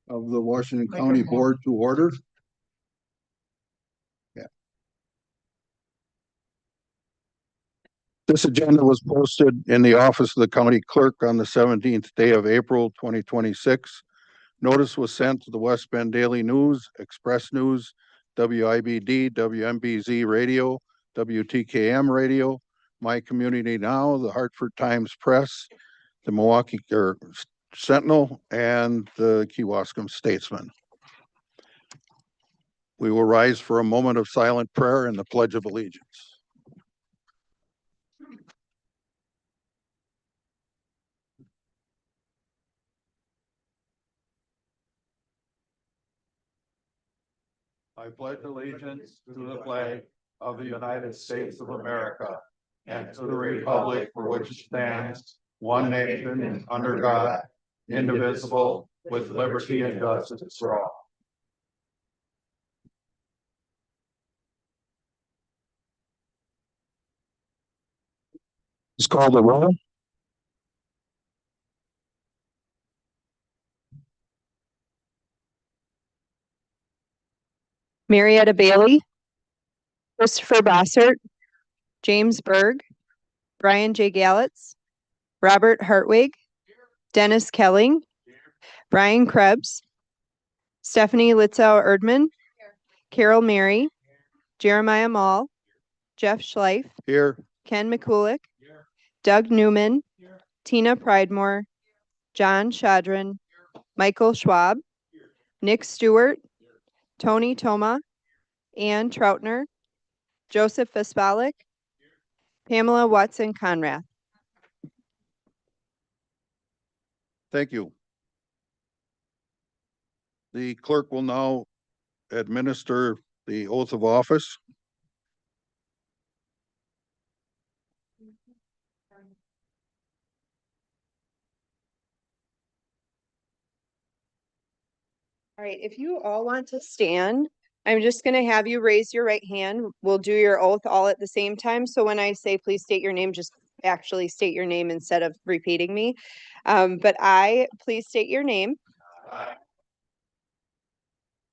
of the Washington County Board to order. Yeah. This agenda was posted in the office of the county clerk on the 17th day of April 2026. Notice was sent to the West Bend Daily News, Express News, WIBD, WMBZ Radio, WTKM Radio, My Community Now, the Hartford Times Press, the Milwaukee Sentinel, and the Kewaskum Statesman. We will rise for a moment of silent prayer and the Pledge of Allegiance. I pledge allegiance to the flag of the United States of America and to the republic for which it stands, one nation, under God, indivisible, with liberty and justice for all. It's called the roll. Marietta Bailey, Christopher Bossert, James Berg, Brian J. Gallitz, Robert Hartwig, Dennis Kelling, Brian Krebs, Stephanie Litzau Erdman, Carol Mary, Jeremiah Mall, Jeff Schleif, Here. Ken McCulloch, Doug Newman, Tina Pridemore, John Shadron, Michael Schwab, Nick Stewart, Tony Toma, Ann Troutner, Joseph Vespalik, Pamela Watson Conrath. Thank you. The clerk will now administer the oath of office. All right, if you all want to stand, I'm just going to have you raise your right hand. We'll do your oath all at the same time. So when I say please state your name, just actually state your name instead of repeating me. But please state your name.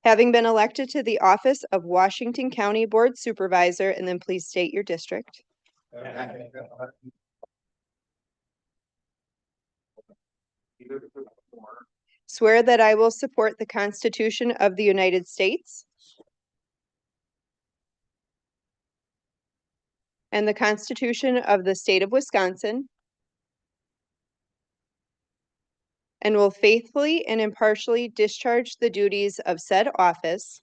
Having been elected to the office of Washington County Board Supervisor, and then please state your district. Swear that I will support the Constitution of the United States and the Constitution of the State of Wisconsin, and will faithfully and impartially discharge the duties of said office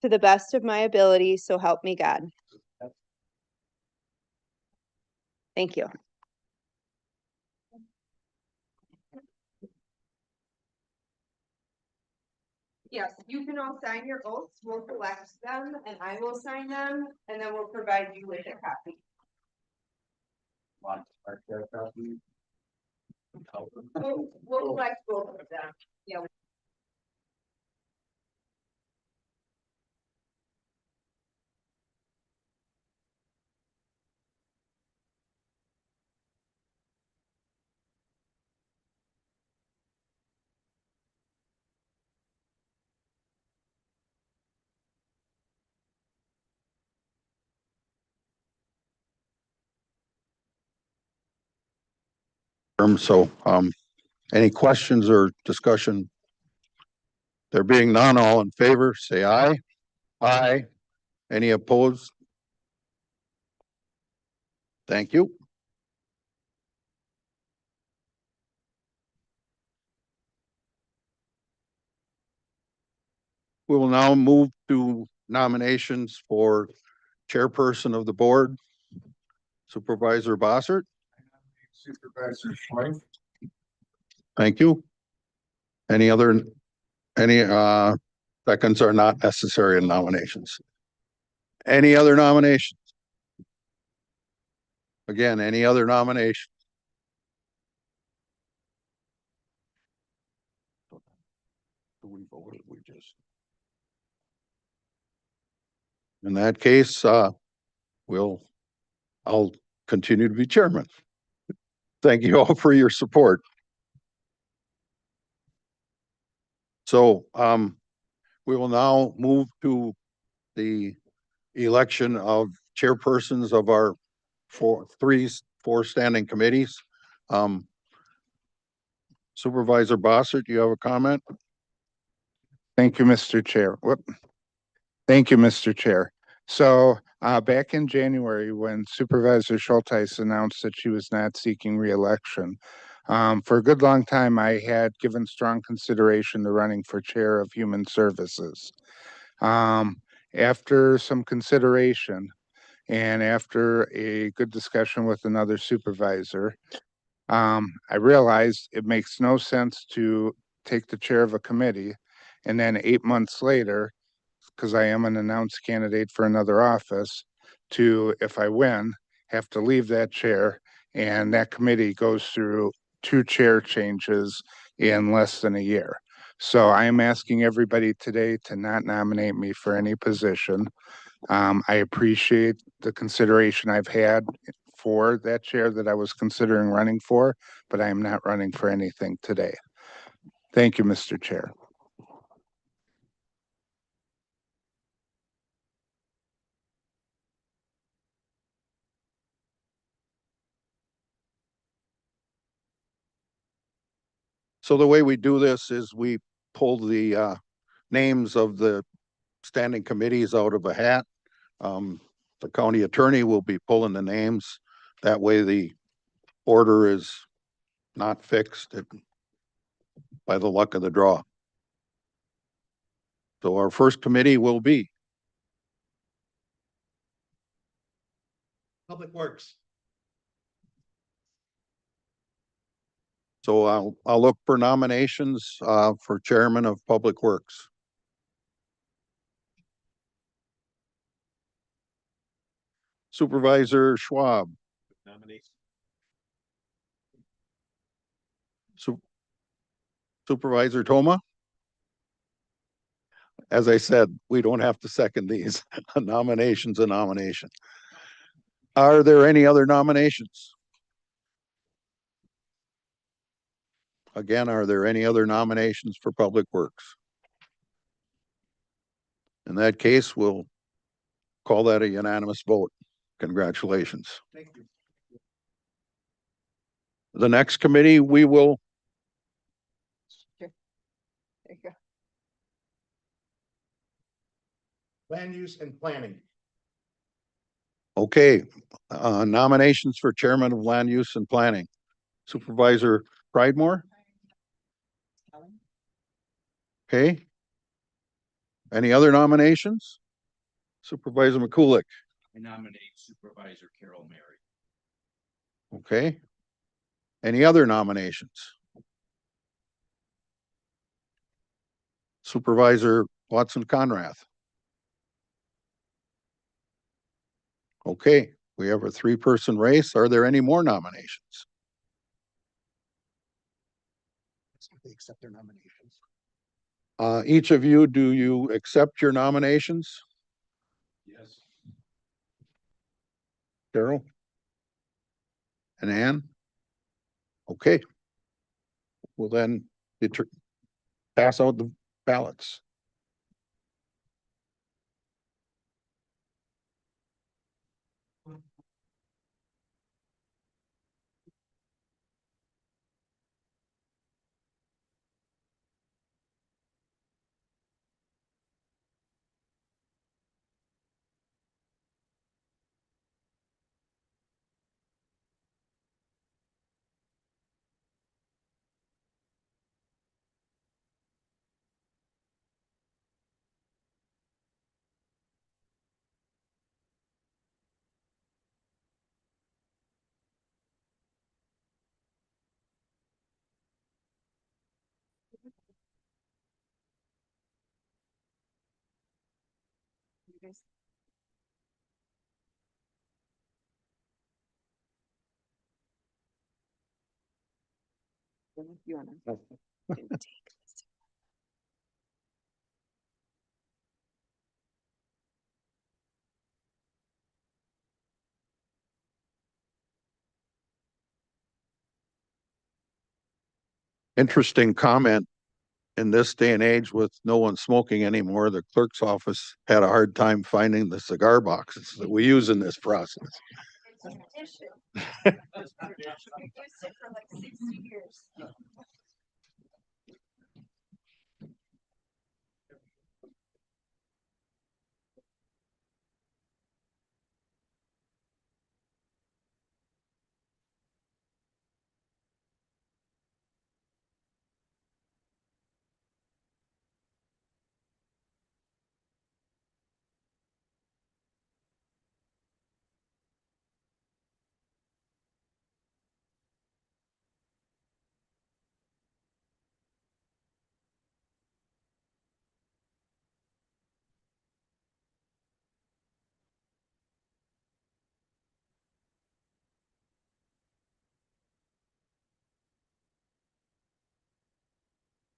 to the best of my ability, so help me God. Thank you. Yes, you can all sign your oaths. We'll collect them and I will sign them, and then we'll provide you with a copy. We'll collect both of them. Yeah. So, any questions or discussion? There being none, all in favor, say aye. Aye. Any opposed? Thank you. We will now move to nominations for chairperson of the board. Supervisor Bossert. Supervisor Schleif. Thank you. Any seconds are not necessary in nominations. Any other nominations? Again, any other nomination? In that case, I'll continue to be chairman. Thank you all for your support. So, we will now move to the election of chairpersons of our four standing committees. Supervisor Bossert, do you have a comment? Thank you, Mr. Chair. Thank you, Mr. Chair. So back in January, when Supervisor Schulteis announced that she was not seeking reelection, for a good long time, I had given strong consideration to running for Chair of Human Services. After some consideration and after a good discussion with another supervisor, I realized it makes no sense to take the chair of a committee and then 8 months later, because I am an announced candidate for another office, to, if I win, have to leave that chair, and that committee goes through 2 chair changes in less than a year. So I am asking everybody today to not nominate me for any position. I appreciate the consideration I've had for that chair that I was considering running for, but I am not running for anything today. Thank you, Mr. Chair. So the way we do this is we pull the names of the standing committees out of a hat. The county attorney will be pulling the names. That way the order is not fixed by the luck of the draw. So our first committee will be Public Works. So I'll look for nominations for chairman of Public Works. Supervisor Schwab, Nomination. Supervisor Toma. As I said, we don't have to second these. A nomination's a nomination. Are there any other nominations? Again, are there any other nominations for Public Works? In that case, we'll call that a unanimous vote. Congratulations. Thank you. The next committee, we will, There you go. Land Use and Planning. okay, nominations for chairman of Land Use and Planning. Supervisor Pridemore? Okay. Any other nominations? Supervisor McCulick? I nominate Supervisor Carol Mary. Okay. Any other nominations? Supervisor Watson Conrath? Okay, we have a 3-person race. Are there any more nominations? They accept their nominations. Each of you, do you accept your nominations? Yes. Carol? And Ann? Okay. We'll then pass out the ballots. You guys- You wanna take this? Interesting comment. In this day and age with no one smoking anymore, the clerk's office had a hard time finding the cigar boxes that we use in this process.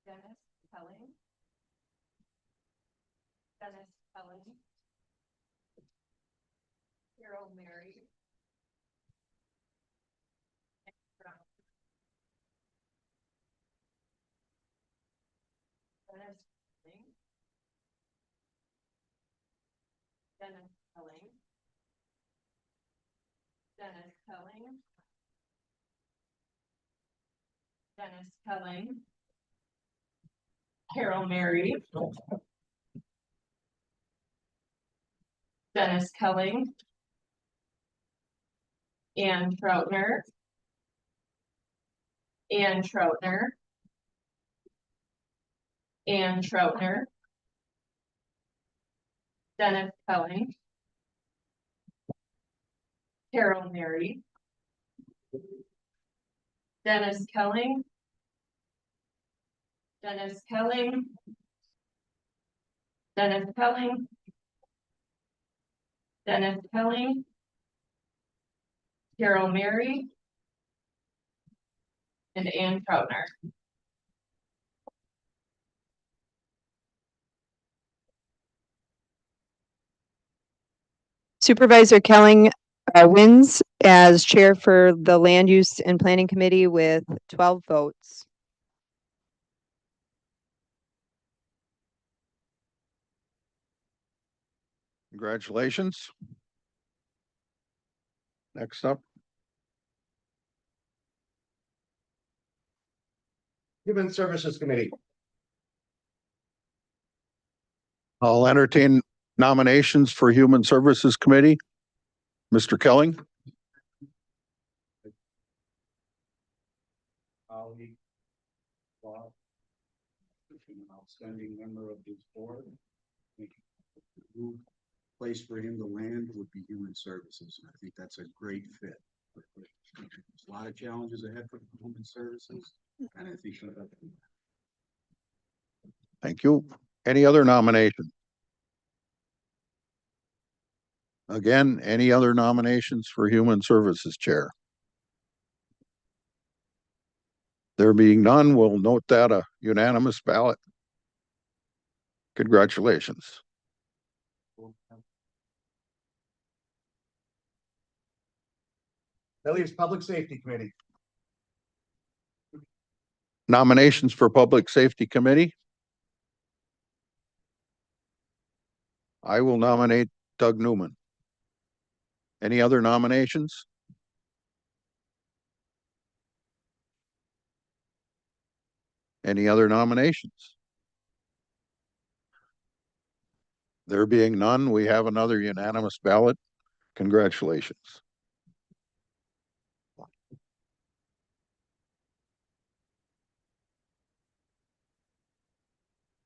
Dennis Kelly. Dennis Kelly. Carol Mary. Dennis Kelly. Dennis Kelly. Dennis Kelly. Dennis Kelly. Carol Mary. Dennis Kelly. Ann Troutner. Ann Troutner. Ann Troutner. Dennis Kelly. Carol Mary. Dennis Kelly. Dennis Kelly. Dennis Kelly. Dennis Kelly. Carol Mary. And Ann Troutner. Supervisor Kelling wins as chair for the Land Use and Planning Committee with 12 votes. Congratulations. Next up, Human Services Committee. I'll entertain nominations for Human Services Committee. Mr. Kelling, Holly. Bob. An outstanding member of this board. I think the new place for him to land would be Human Services. And I think that's a great fit. There's a lot of challenges ahead for Human Services, and I think he'll have them. thank you. Any other nomination? Again, any other nominations for Human Services Chair? There being none, we'll note that a unanimous ballot. Congratulations. That leaves Public Safety Committee. Nominations for Public Safety Committee. I will nominate Doug Newman. Any other nominations? Any other nominations? There being none, we have another unanimous ballot. Congratulations.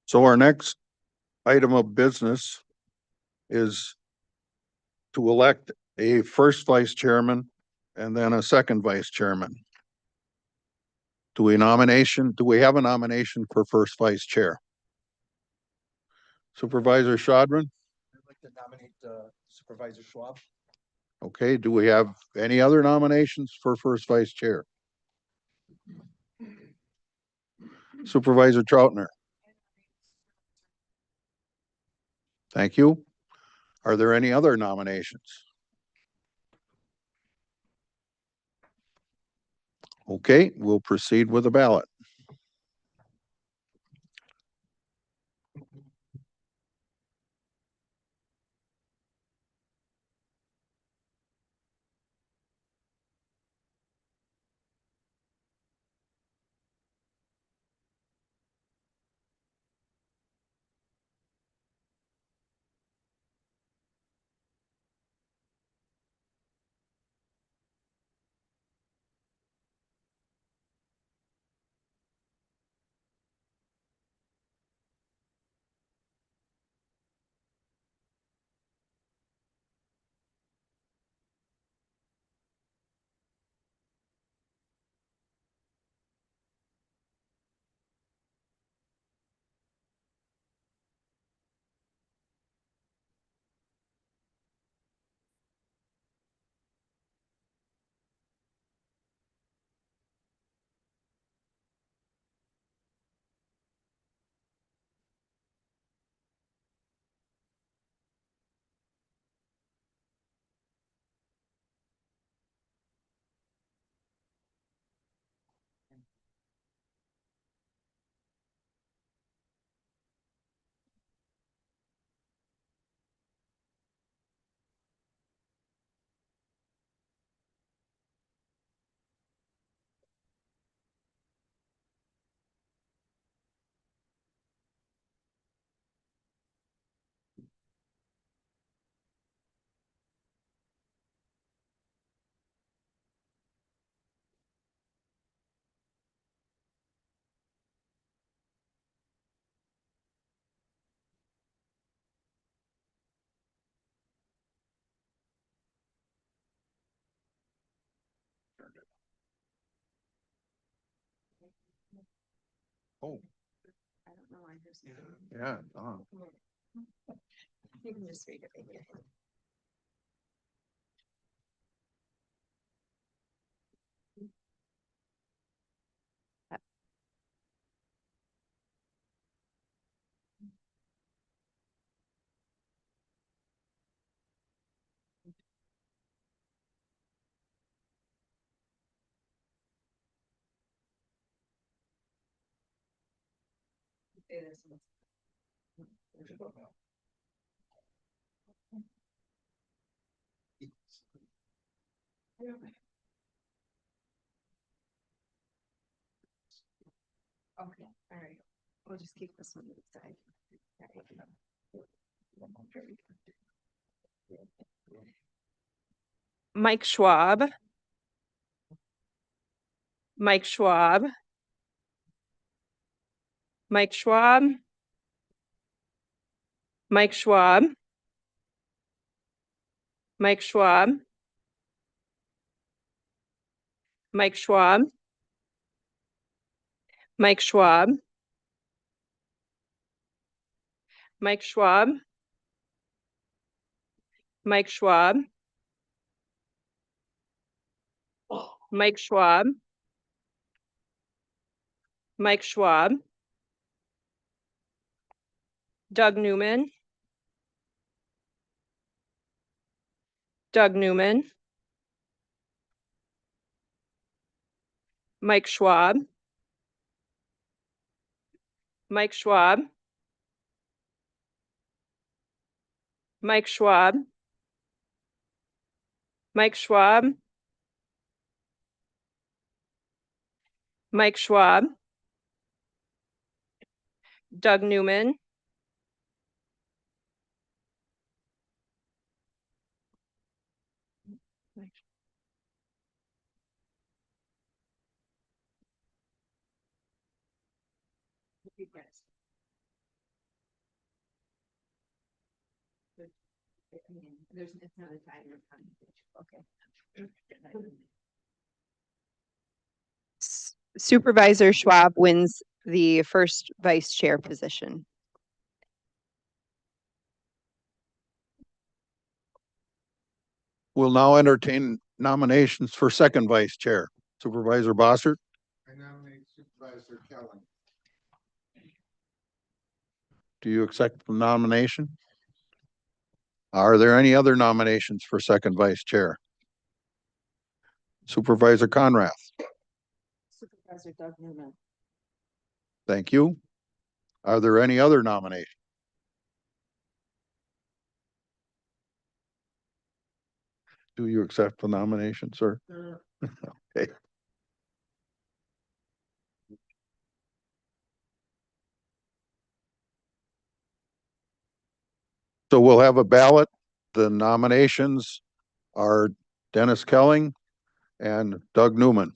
So our next item of business is to elect a first vice chairman and then a second vice chairman. Do we have a nomination for first vice chair? Supervisor Shadron? I'd like to nominate Supervisor Schwab. Okay, do we have any other nominations for first vice chair? Supervisor Troutner? Thank you. Are there any other nominations? Okay, we'll proceed with the ballot. Oh, I don't know, I just. yeah. You can just read it right here. Okay, all right. We'll just keep this one to the side. Mike Schwab. Mike Schwab. Mike Schwab. Mike Schwab. Mike Schwab. Mike Schwab. Mike Schwab. Mike Schwab. Mike Schwab. Mike Schwab. Mike Schwab. Doug Newman. Doug Newman. Mike Schwab. Mike Schwab. Mike Schwab. Mike Schwab. Mike Schwab. Doug Newman. There's, it's not a timer. Okay. Supervisor Schwab wins the first vice chair position. We'll now entertain nominations for second vice chair. Supervisor Bossert, I nominate Supervisor Kelly. do you accept the nomination? Are there any other nominations for second vice chair? Supervisor Conrath, Supervisor Doug Newman. thank you. Are there any other nominations? Do you accept the nomination, sir? Okay. So we'll have a ballot. The nominations are Dennis Kelling and Doug Newman.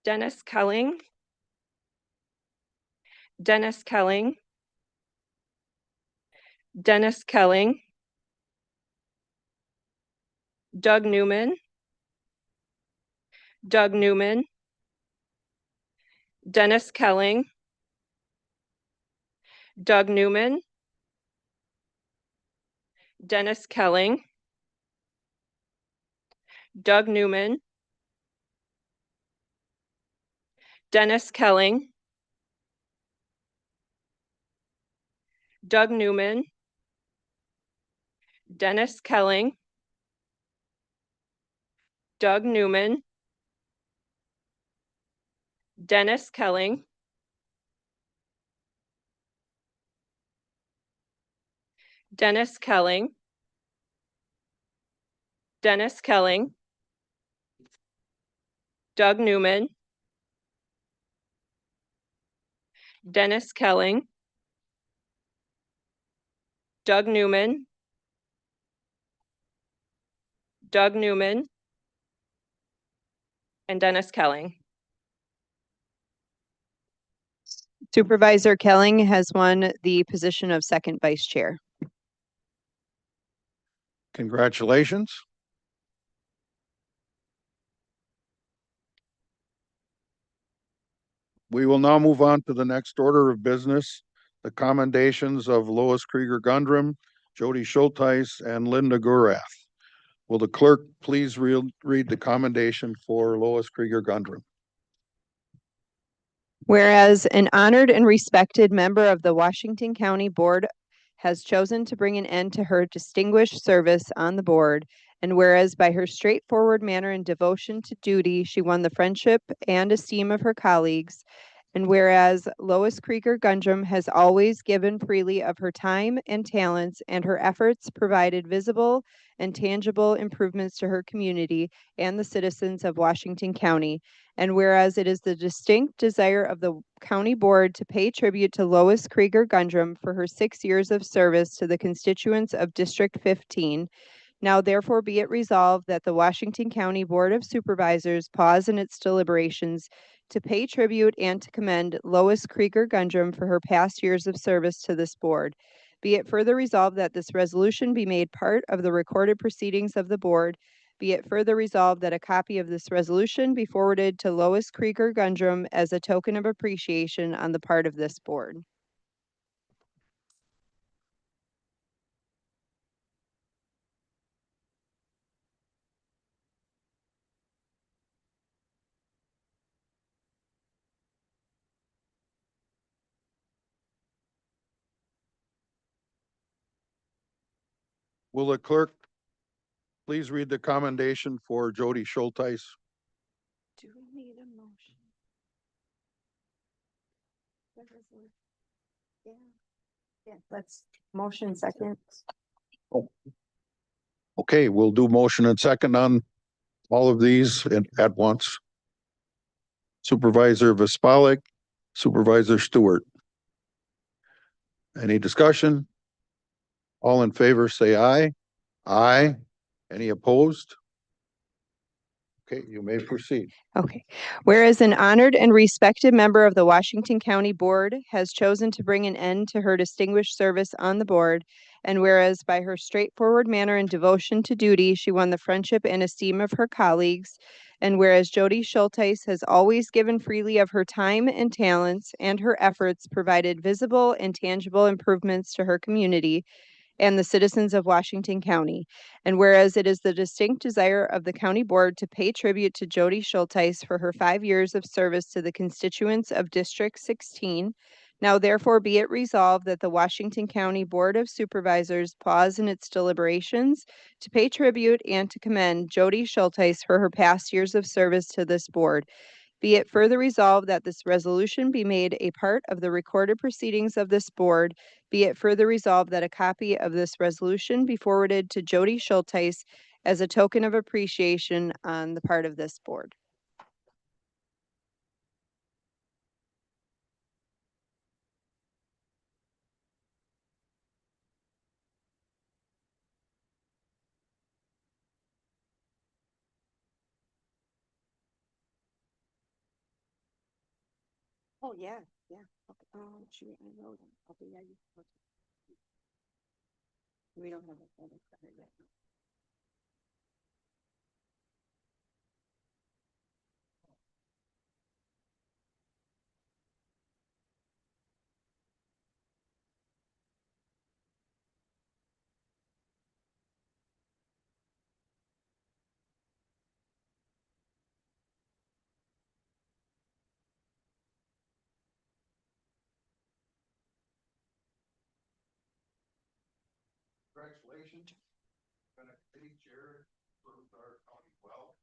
Dennis Kelling, Dennis Kelling, Dennis Kelling, Doug Newman, Doug Newman, Dennis Kelling, Doug Newman, Dennis Kelling, Doug Newman, Dennis Kelling, Doug Newman, Dennis Kelling, Doug Newman, Dennis Kelling, Dennis Kelling, Dennis Kelling, Doug Newman, Dennis Kelling, Doug Newman, Doug Newman, and Dennis Kelling. Supervisor Kelling has won the position of second vice chair. Congratulations. We will now move on to the next order of business, the commendations of Lois Krieger Gundrum, Jody Schulteis, and Linda Gurath. Will the clerk please read the commendation for Lois Krieger Gundrum? Whereas an honored and respected member of the Washington County Board has chosen to bring an end to her distinguished service on the board, and whereas by her straightforward manner and devotion to duty, she won the friendship and esteem of her colleagues, and whereas Lois Krieger Gundrum has always given freely of her time and talents, and her efforts provided visible and tangible improvements to her community and the citizens of Washington County, and whereas it is the distinct desire of the county board to pay tribute to Lois Krieger Gundrum for her 6 years of service to the constituents of District 15, now therefore be it resolved that the Washington County Board of Supervisors pause in its deliberations to pay tribute and to commend Lois Krieger Gundrum for her past years of service to this board. Be it further resolved that this resolution be made part of the recorded proceedings of the board. Be it further resolved that a copy of this resolution be forwarded to Lois Krieger Gundrum as a token of appreciation on the part of this board. Will the clerk please read the commendation for Jody Schulteis? Do we need a motion? Yeah, let's motion second. Okay, we'll do motion and second on all of these at once. Supervisor Vispalik, Supervisor Stewart. Any discussion? All in favor, say aye. Aye. Any opposed? Okay, you may proceed. Okay. Whereas an honored and respected member of the Washington County Board has chosen to bring an end to her distinguished service on the board, and whereas by her straightforward manner and devotion to duty, she won the friendship and esteem of her colleagues, and whereas Jody Schulteis has always given freely of her time and talents, and her efforts provided visible and tangible improvements to her community and the citizens of Washington County. And whereas it is the distinct desire of the county board to pay tribute to Jody Schulteis for her 5 years of service to the constituents of District 16, now therefore be it resolved that the Washington County Board of Supervisors pause in its deliberations to pay tribute and to commend Jody Schulteis for her past years of service to this board. Be it further resolved that this resolution be made a part of the recorded proceedings of this board. Be it further resolved that a copy of this resolution be forwarded to Jody Schulteis as a token of appreciation on the part of this board. Oh, yeah, yeah. Okay. Oh, shoot, I know them. Okay, yeah, okay. We don't have a photo for her yet. Congratulations. Been a city chair, served our county well.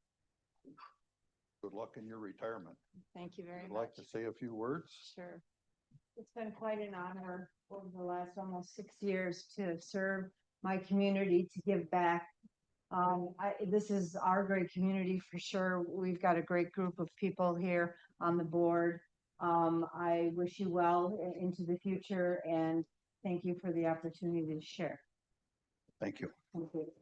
Good luck in your retirement. Thank you very Would much. like to say a few words? Sure. It's been quite an honor over the last almost 6 years to serve my community, to give back. This is our great community for sure. We've got a great group of people here on the board. I wish you well into the future and thank you for the opportunity to share. Thank you. Thank you.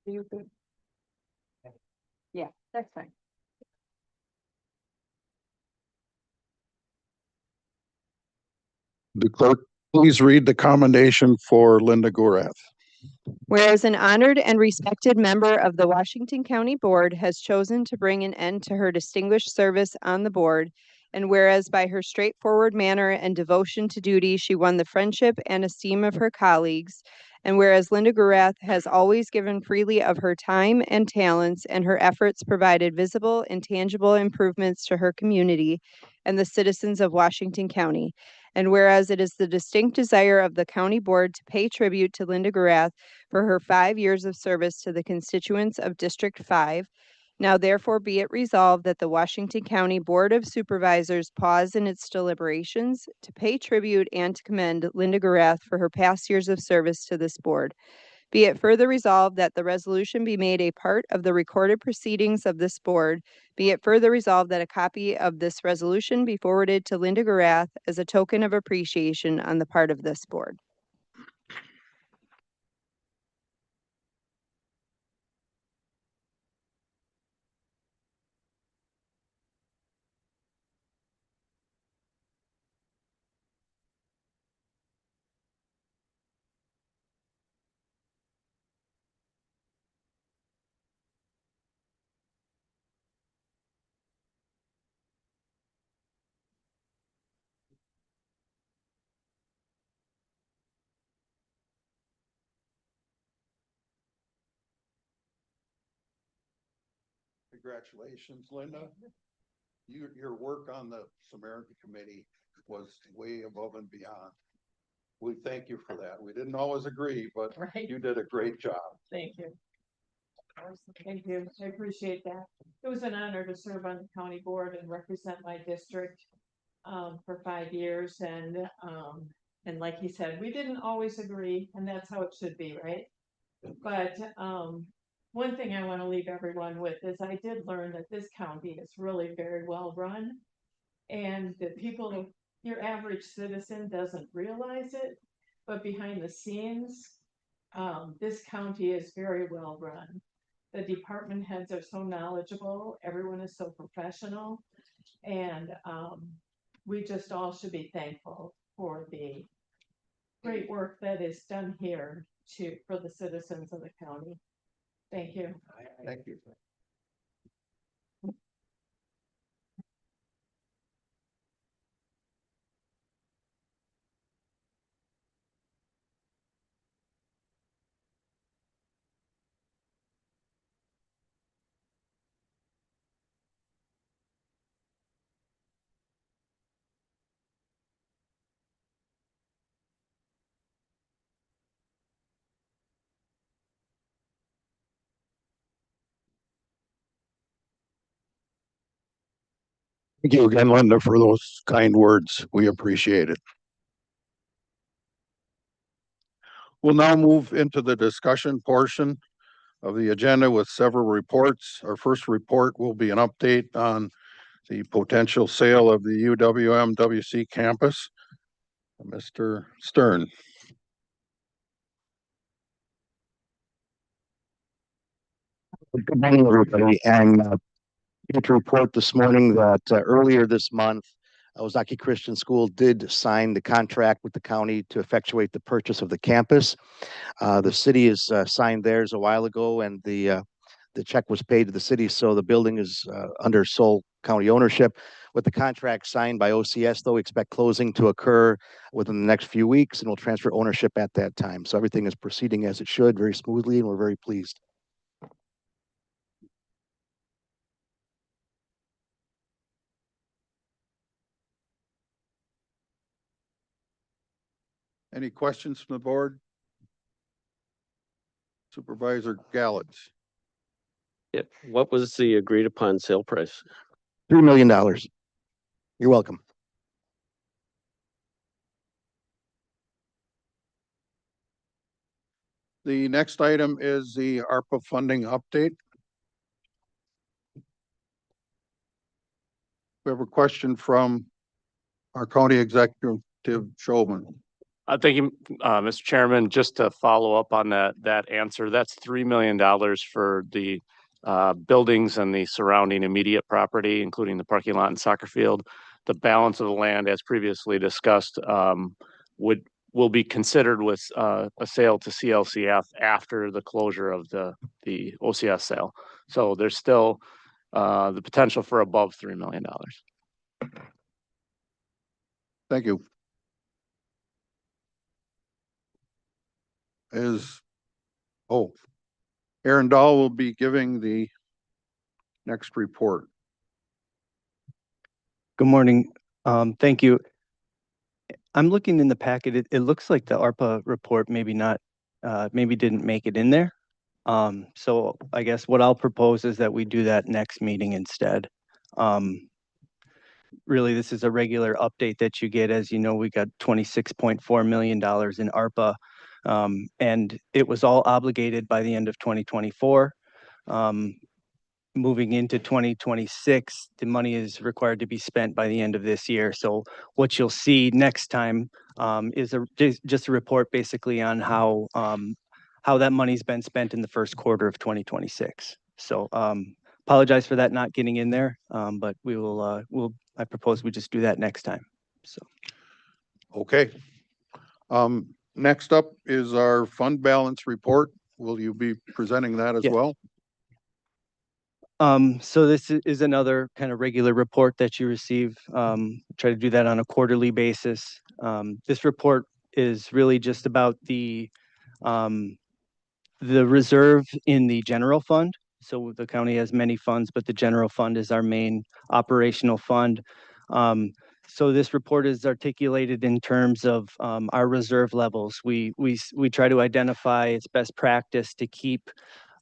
You good? Yeah, that's fine. The clerk, please read the commendation for Linda Gorath. Whereas an honored and respected member of the Washington County Board has chosen to bring an end to her distinguished service on the board, and whereas by her straightforward manner and devotion to duty, she won the friendship and esteem of her colleagues, and whereas Linda Gurath has always given freely of her time and talents, and her efforts provided visible and tangible improvements to her community and the citizens of Washington County. And whereas it is the distinct desire of the county board to pay tribute to Linda Gurath for her 5 years of service to the constituents of District 5. Now therefore be it resolved that the Washington County Board of Supervisors pause in its deliberations to pay tribute and to commend Linda Gurath for her past years of service to this board. Be it further resolved that the resolution be made a part of the recorded proceedings of this board. Be it further resolved that a copy of this resolution be forwarded to Linda Gurath as a token of appreciation on the part of this board. Congratulations, Linda. Your work on the Samaritan Committee was way above and beyond. We thank you for that. We didn't always agree, but Right. you did a great job. Thank you. Thank you. I appreciate that. It was an honor to serve on the county board and represent my district for 5 years. And like he said, we didn't always agree, and that's how it should be, right? But one thing I want to leave everyone with is I did learn that this county is really very well run. And that people, your average citizen doesn't realize it, but behind the scenes, this county is very well run. The department heads are so knowledgeable, everyone is so professional, and we just all should be thankful for the great work that is done here for the citizens of the county. Thank you. Thank you. Thank you again, Linda, for those kind words. We appreciate it. We'll now move into the discussion portion of the agenda with several reports. Our first report will be an update on the potential sale of the UWM-WC campus. Mr. Stern. Good morning, everybody, and here to report this morning that earlier this month, Ozaki Christian School did sign the contract with the county to effectuate the purchase of the campus. The city has signed theirs a while ago, and the check was paid to the city, so the building is under sole county ownership. With the contract signed by OCS, though, we expect closing to occur within the next few weeks, and we'll transfer ownership at that time. So everything is proceeding as it should, very smoothly, and we're very pleased. Any questions from the board? Supervisor Gallatin. Yeah, what was the agreed upon sale price? $3 million. You're welcome. The next item is the ARPA funding update. We have a question from our county executive, Showman. Thank you, Mr. Chairman. Just to follow up on that answer, that's $3 million for the buildings and the surrounding immediate property, including the parking lot and soccer field. The balance of the land, as previously discussed, will be considered with a sale to CLCF after the closure of the OCS sale. So there's still the potential for above $3 million. Thank you. Aaron Dahl will be giving the next report. Good morning. Thank you. I'm looking in the packet. It looks like the ARPA report maybe didn't make it in there. So I guess what I'll propose is that we do that next meeting instead. Really, this is a regular update that you get. As you know, we got $26.4 million in ARPA, and it was all obligated by the end of 2024. Moving into 2026, the money is required to be spent by the end of this year. So what you'll see next time is just a report basically on how that money's been spent in the first quarter of 2026. So apologize for that not getting in there, but I propose we just do that next time. So. Okay. Next up is our fund balance report. Will you be presenting that as well? So this is another kind of regular report that you receive. Try to do that on a quarterly basis. This report is really just about the reserve in the general fund. So the county has many funds, but the general fund is our main operational fund. So this report is articulated in terms of our reserve levels. We try to identify its best practice to keep,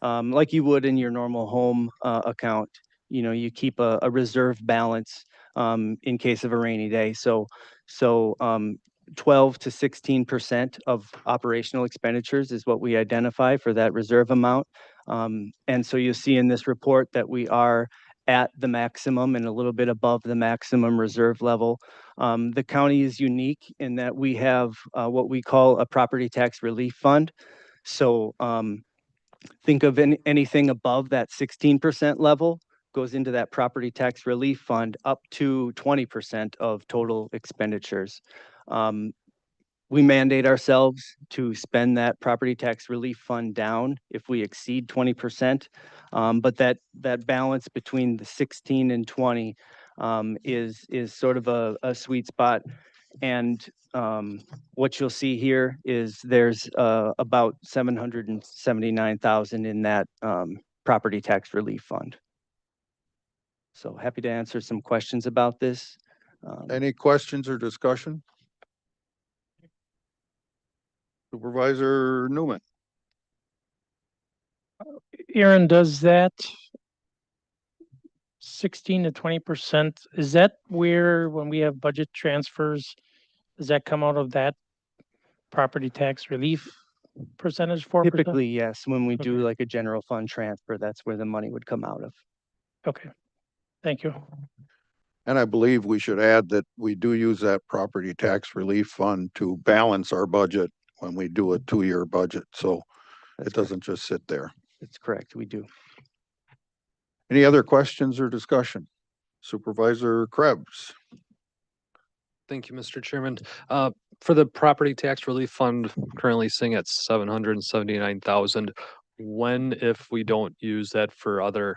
like you would in your normal home account. You know, you keep a reserve balance in case of a rainy day. So 12 to 16% of operational expenditures is what we identify for that reserve amount. And so you see in this report that we are at the maximum and a little bit above the maximum reserve level. The county is unique in that we have what we call a property tax relief fund. So think of anything above that 16% level goes into that property tax relief fund up to 20% of total expenditures. We mandate ourselves to spend that property tax relief fund down if we exceed 20%. But that balance between the 16 and 20 is sort of a sweet spot. And what you'll see here is there's about $779,000 in that property tax relief fund. So happy to answer some questions about this. Any questions or discussion? Supervisor Newman. Aaron, does that 16 to 20%, is that where, when we have budget transfers, does that come out of that property tax relief percentage, 4%? Typically, yes, when we do Okay. like a general fund transfer, that's where the money would come out of. Okay, thank you. And I believe we should add that we do use that property tax relief fund to balance our budget when we do a 2-year budget. So That's it doesn't just sit there. That's correct, we do. Any other questions or discussion? Supervisor Krebs. Thank you, Mr. Chairman. For the property tax relief fund currently sitting at 779,000. When, if we don't use that for other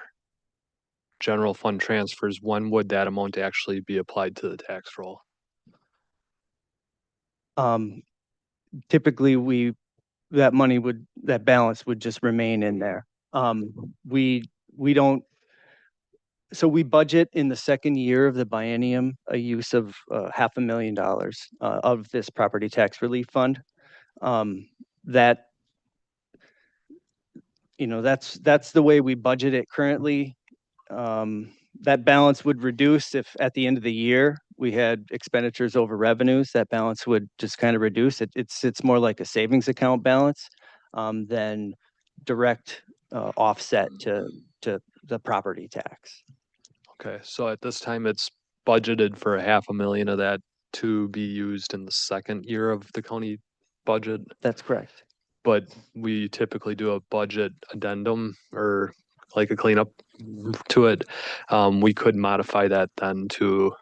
general fund transfers, when would that amount actually be applied to the tax roll? Typically that balance would just remain in there. We don't, so we budget in the second year of the biennium a use of $500,000 of this property tax relief fund. That, that's the way we budget it currently. That balance would reduce if at the end of the year we had expenditures over revenues. That balance would just kind of reduce. It's more like a savings account balance than direct offset to the property tax. Okay, so at this time, it's budgeted for $500,000 of that to be used in the second year of the county budget, That's correct. but we typically do a budget addendum or like a cleanup to it. We could modify that then to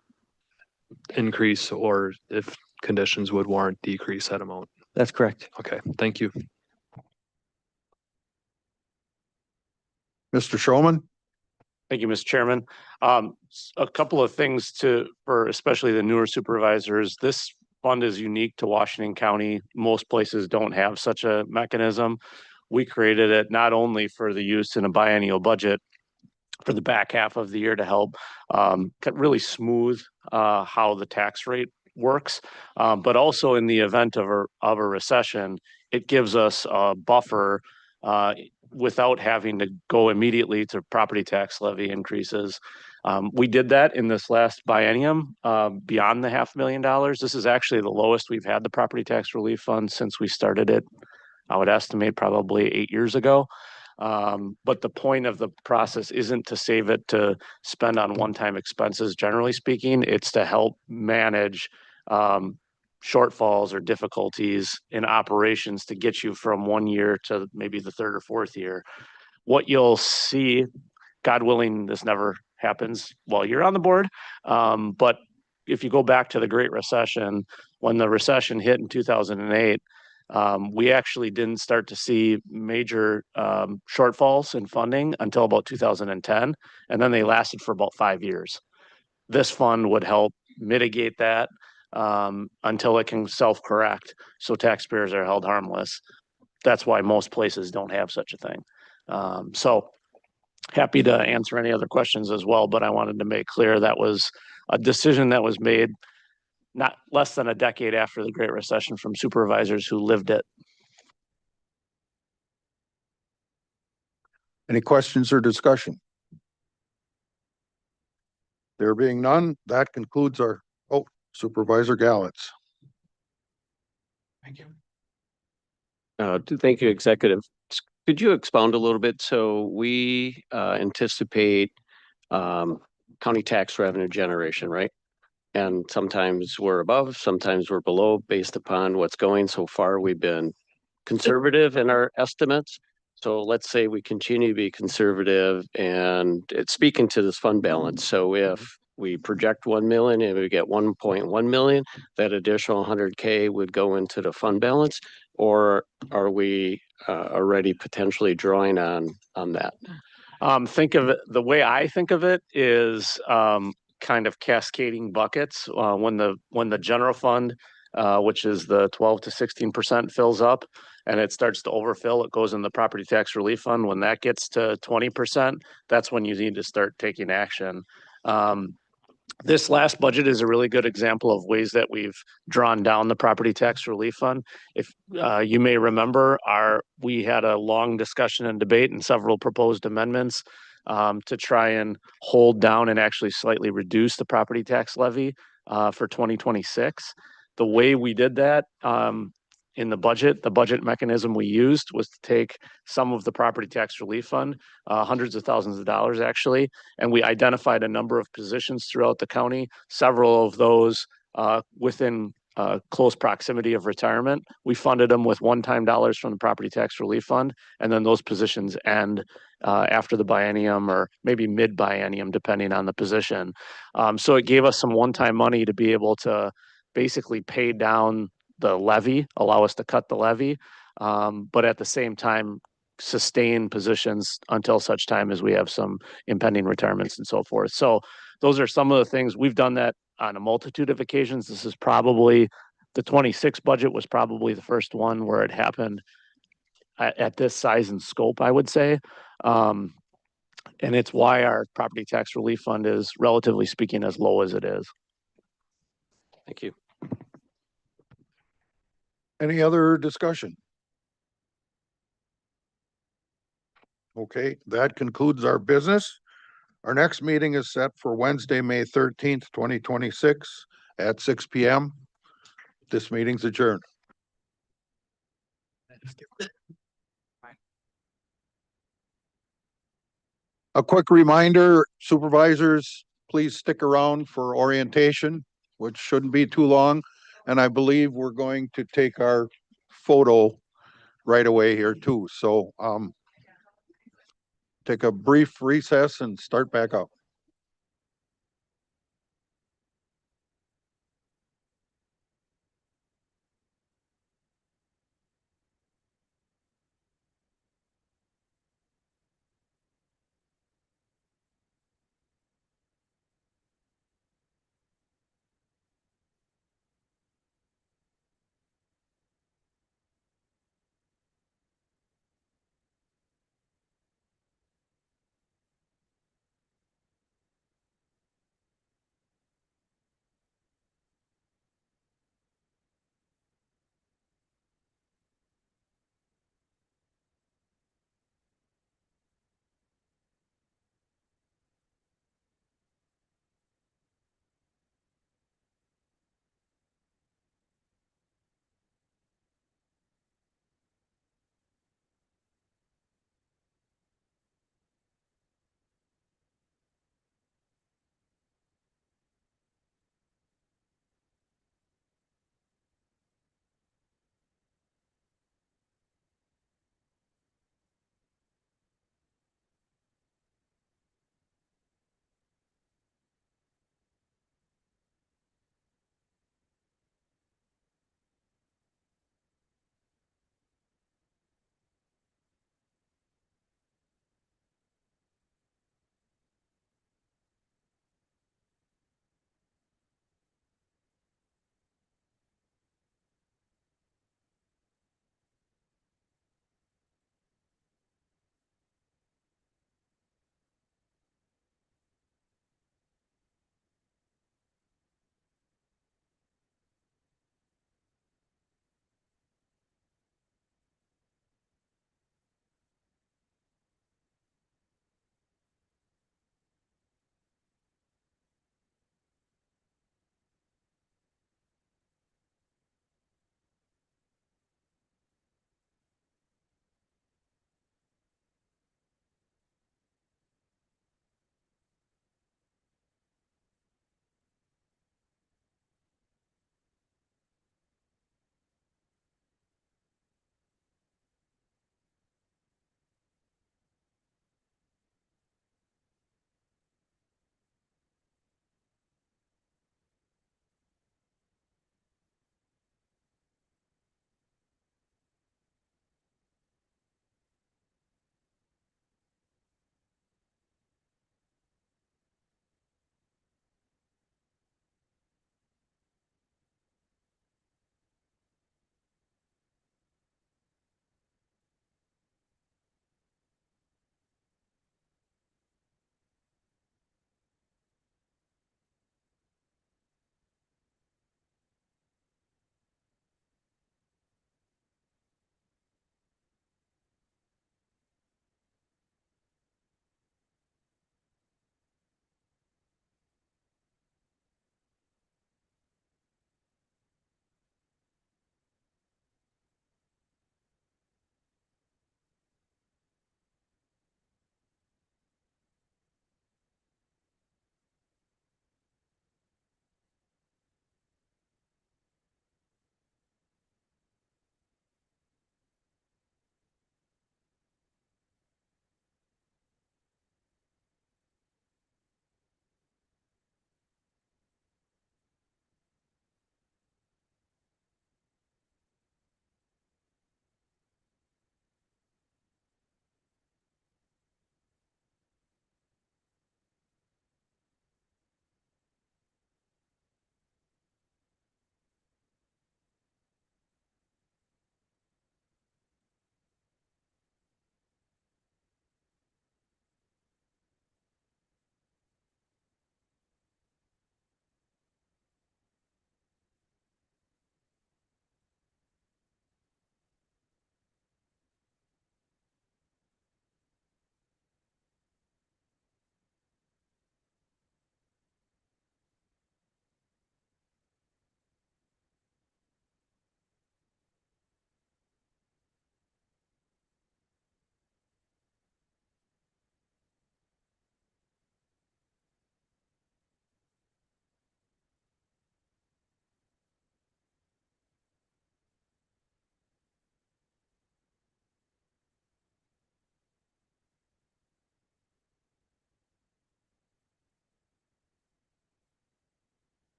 increase, or if conditions would warrant, decrease that amount. That's correct. Okay, thank you. Mr. Showman? Thank you, Mr. Chairman. A couple of things for especially the newer supervisors. This fund is unique to Washington County. Most places don't have such a mechanism. We created it not only for the use in a biennial budget for the back half of the year to help really smooth how the tax rate works, but also in the event of a recession, it gives us a buffer without having to go immediately to property tax levy increases. We did that in this last biennium beyond the $500,000. This is actually the lowest we've had the property tax relief fund since we started it. I would estimate probably 8 years ago. But the point of the process isn't to save it to spend on one-time expenses, generally speaking. It's to help manage shortfalls or difficulties in operations to get you from 1 year to maybe the third or fourth year. What you'll see, God willing, this never happens while you're on the board. But if you go back to the Great Recession, when the recession hit in 2008, we actually didn't start to see major shortfalls in funding until about 2010, and then they lasted for about 5 years. This fund would help mitigate that until it can self-correct, so taxpayers are held harmless. That's why most places don't have such a thing. So happy to answer any other questions as well, but I wanted to make clear that was a decision that was made not less than a decade after the Great Recession from supervisors who lived it. Any questions or discussion? There being none, that concludes our, Supervisor Gallitz. Thank you. Thank you, Executive. Could you expound a little bit? So we anticipate county tax revenue generation, right? And sometimes we're above, sometimes we're below based upon what's going. So far, we've been conservative in our estimates. So let's say we continue to be conservative, and it's speaking to this fund balance. So if we project 1 million and we get 1.1 million, that additional 100K would go into the fund balance, or are we already potentially drawing on that? Think of it, the way I think of it is kind of cascading buckets. When the general fund, which is the 12 to 16% fills up and it starts to overfill, it goes in the property tax relief fund. When that gets to 20%, that's when you need to start taking action. This last budget is a really good example of ways that we've drawn down the property tax relief fund. If you may remember, we had a long discussion and debate and several proposed amendments to try and hold down and actually slightly reduce the property tax levy for 2026. The way we did that in the budget mechanism we used was to take some of the property tax relief fund, hundreds of thousands of dollars actually, and we identified a number of positions throughout the county, several of those within close proximity of retirement. We funded them with one-time dollars from the property tax relief fund, and then those positions end after the biennium or maybe mid-biennium, depending on the position. So it gave us some one-time money to be able to basically pay down the levy, allow us to cut the levy, but at the same time, sustain positions until such time as we have some impending retirements and so forth. So those are some of the things. We've done that on a multitude of occasions. This is probably, the 26 budget was probably the first one where it happened at this size and scope, I would say. And it's why our property tax relief fund is, relatively speaking, as low as it is. Thank you. Any other discussion? Okay, that concludes our business. Our next meeting is set for Wednesday, May 13th, 2026 at 6 p.m. This meeting's adjourned. A quick reminder, supervisors, please stick around for orientation, which shouldn't be too long. And I believe we're going to take our photo right away here too. So take a brief recess and start back up.